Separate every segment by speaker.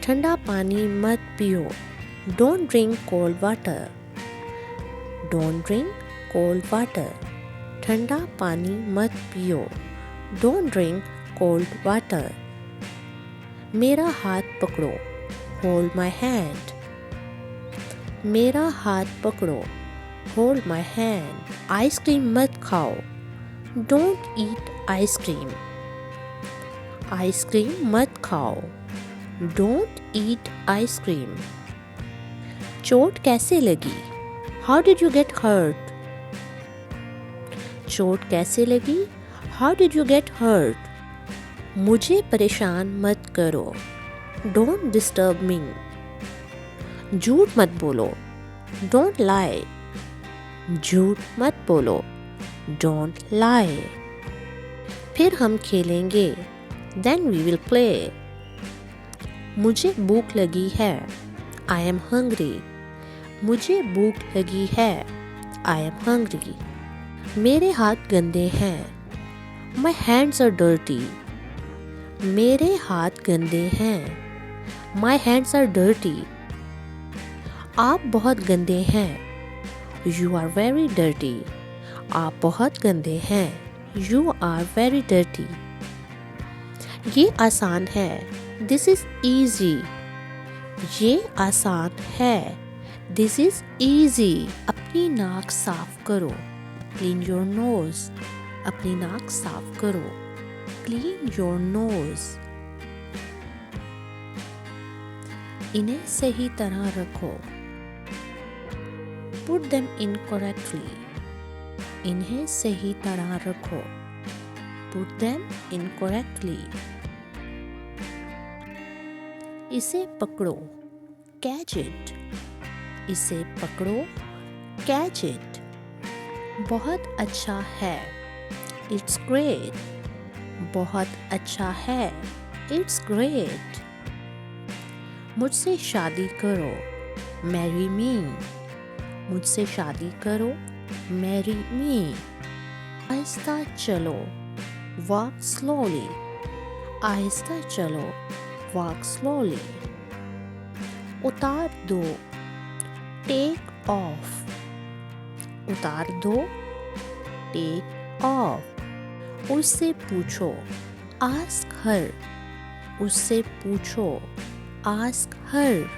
Speaker 1: ठंडा पानी मत पियो। Don't drink cold water. Don't drink cold water. ठंडा पानी मत पियो। Don't drink cold water. मेरा हाथ पकड़ो। Hold my hand. मेरा हाथ पकड़ो। Hold my hand. आइसक्रीम मत खाओ। Don't eat ice cream. आइसक्रीम मत खाओ। Don't eat ice cream. चोट कैसे लगी? How did you get hurt? चोट कैसे लगी? How did you get hurt? मुझे परेशान मत करो। Don't disturb me. झूठ मत बोलो। Don't lie. झूठ मत बोलो। Don't lie. फिर हम खेलेंगे। Then we will play. मुझे भूख लगी है। I am hungry. मुझे भूख लगी है। I am hungry. मेरे हाथ गंदे हैं। My hands are dirty. मेरे हाथ गंदे हैं। My hands are dirty. आप बहुत गंदे हैं। You are very dirty. आप बहुत गंदे हैं। You are very dirty. ये आसान है। This is easy. ये आसान है। This is easy. अपनी नाक साफ करो। Clean your nose. अपनी नाक साफ करो। Clean your nose. इन्हें सही तरह रखो। Put them in correctly. इन्हें सही तरह रखो। Put them in correctly. इसे पकड़ो। Catch it. इसे पकड़ो। Catch it. बहुत अच्छा है। It's great. बहुत अच्छा है। It's great. मुझसे शादी करो। Marry me. मुझसे शादी करो। Marry me. आहिस्ता चलो। Walk slowly. आहिस्ता चलो। Walk slowly. उतार दो। Take off. उतार दो। Take off. उससे पूछो। Ask her. उससे पूछो। Ask her.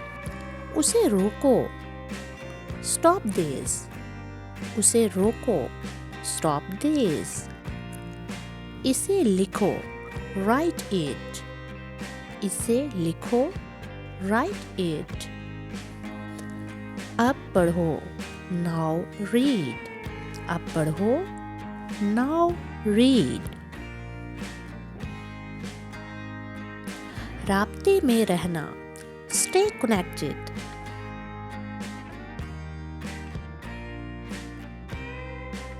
Speaker 1: उसे रोको। Stop this. उसे रोको। Stop this. इसे लिखो। Write it. इसे लिखो। Write it. अब पढ़ो। Now read. अब पढ़ो। Now read. राब्ते में रहना। Stay connected.